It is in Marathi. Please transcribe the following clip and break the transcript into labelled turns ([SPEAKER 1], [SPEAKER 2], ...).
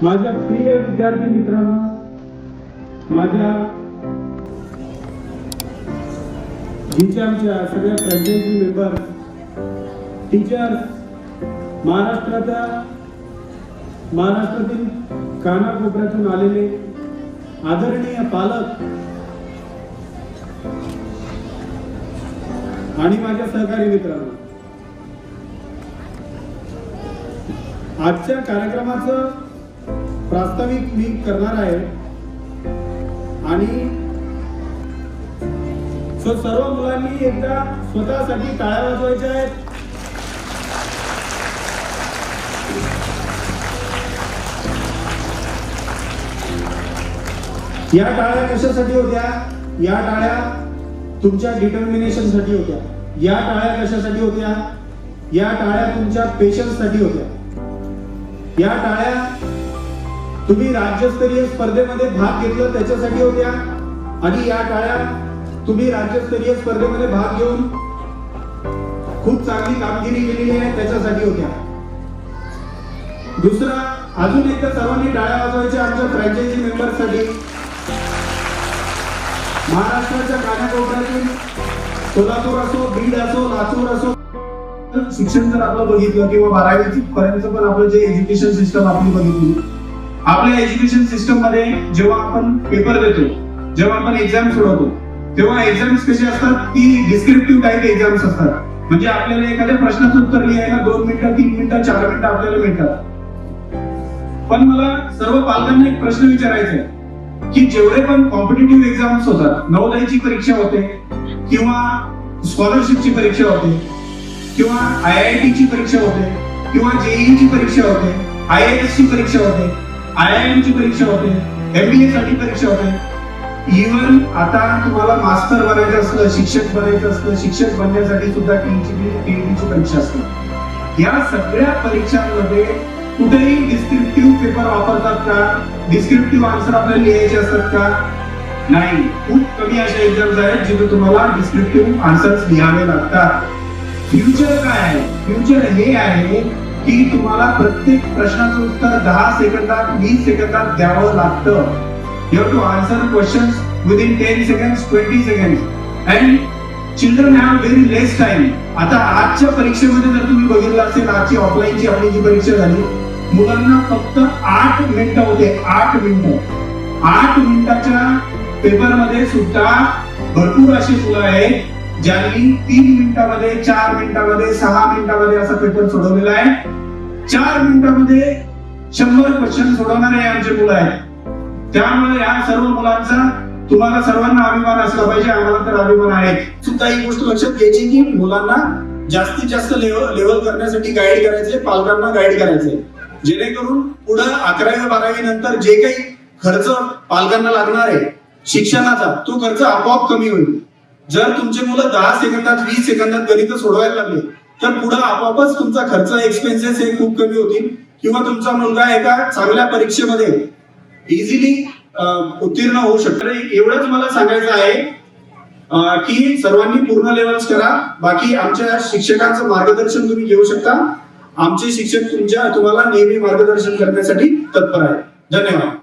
[SPEAKER 1] माझ्या प्रिय विद्यार्थी मित्रांनो, माझ्या आमच्या सगळ्या फ्रँचायझी मेंबर, टीचर्स, महाराष्ट्रातील कानाकोपऱ्यातून आलेले आदरणीय पालक आणि माझ्या सहकारी मित्रांनो, आजच्या कार्यक्रमाचं प्रास्ताविक मी करणार आहे आणि सर्व मुलांनी एकदा स्वतःसाठी टाळ्या वाजवायच्या आहेत. या टाळ्या कशासाठी होत्या? या टाळ्या तुमच्या डिटर्मिनेशन साठी होत्या. या टाळ्या कशासाठी होत्या? या टाळ्या तुमच्या पेशन्स साठी होत्या. या टाळ्या तुम्ही राज्यस्तरीय स्पर्धेमध्ये भाग घेतला त्याच्यासाठी होत्या आणि या टाळ्या तुम्ही राज्यस्तरीय स्पर्धेमध्ये भाग घेऊन खूप चांगली कामगिरी केलेली आहे त्याच्यासाठी होत्या. दुसरा, अजून एकदा सर्वांनी टाळ्या वाजवायच्या आमच्या फ्रँचायझी मेंबरसाठी. महाराष्ट्राच्या कानाकोपऱ्यातून सोलापूर असो, बीड असो, लातूर असो, शिक्षण जर आपलं बघितलं किंवा 12वी पर्यंत पण आपलं जे एज्युकेशन सिस्टम आपली बघितली, आपल्या एज्युकेशन सिस्टम मध्ये जेव्हा आपण पेपर देतो, जेव्हा आपण एक्झाम सोडवतो, तेव्हा एक्झाम्स कसे असतात की डिस्क्रिप्टिव्ह टाइप एक्झाम्स असतात. म्हणजे आपल्याला एखाद्या प्रश्नाचं उत्तर लिहायला 2 मिनिटं, 3 मिनिटं, 4 मिनिटं आपल्याला मिळतात. पण मला सर्व पालकांना एक प्रश्न विचारायचा आहे की जेवढे पण कॉम्पिटिटिव्ह एक्झाम्स होतात, नवोदयची परीक्षा होते किंवा स्कॉलरशिपची परीक्षा होते किंवा IIT ची परीक्षा होते किंवा JEE ची परीक्षा होते, IAS ची परीक्षा होते, IIM ची परीक्षा होते, MBA साठी परीक्षा होते, इव्हन आता तुम्हाला मास्टर बनायचं असलं, शिक्षक बनायचं असलं, शिक्षक बनण्यासाठी सुद्धा TET ची परीक्षा असते. या सगळ्या परीक्षांमध्ये कुठेही डिस्क्रिप्टिव्ह पेपर वापरतात का? डिस्क्रिप्टिव्ह आन्सर आपल्याला लिहायचे असतात का? नाही. खूप कमी अशा एक्झाम्स आहेत जिथे तुम्हाला डिस्क्रिप्टिव्ह आन्सर्स लिहावे लागतात. फ्युचर काय आहे? फ्युचर हे आहे की तुम्हाला प्रत्येक प्रश्नाचं उत्तर 10 सेकंदात, 20 सेकंदात द्यावं लागतं. You have to answer questions within 10 seconds, 20 seconds, and children have very less time. आता आजच्या परीक्षेमध्ये जर तुम्ही बघितलं असेल, आजची ऑफलाईनची आपली जी परीक्षा झाली, मुलांना फक्त 8 मिनिटं होते. 8 मिनिटं. 8 मिनिटाच्या पेपरमध्ये सुद्धा भरपूर अशी मुलं आहेत ज्यांनी 3 मिनिटांमध्ये, 4 मिनिटांमध्ये, 6 मिनिटांमध्ये असा पेपर सोडवलेला आहे. 4 मिनिटांमध्ये 100 क्वेश्चन सोडवणारे आमचे मुलं आहेत. त्यामुळे या सर्व मुलांचा तुम्हाला सर्वांना अभिमान असला पाहिजे. आम्हाला तर अभिमान आहे. सुद्धा ही गोष्ट लक्षात घ्यायची की मुलांना जास्तीत जास्त लेवल करण्यासाठी गाईड करायचे, पालकांना गाईड करायचे, जेणेकरून पुढे 11वी 12वी नंतर जे काही खर्च पालकांना लागणार आहे शिक्षणाचा, तो खर्च आपोआप कमी होईल. जर तुमचे मुलं 10 सेकंदात, 20 सेकंदात गणित सोडवायला लागले तर पुढे आपोआपच तुमचा खर्च, एक्सपेन्सेस हे खूप कमी होतील किंवा तुमचा मुलगा एका चांगल्या परीक्षेमध्ये इझिली उत्तीर्ण होऊ शकतो. एवढंच मला सांगायचं आहे की सर्वांनी पूर्ण लेवल्स करा. बाकी आमच्या शिक्षकांचं मार्गदर्शन तुम्ही घेऊ शकता. आमचे शिक्षक तुम्हाला नेहमी मार्गदर्शन करण्यासाठी तत्पर आहेत. धन्यवाद.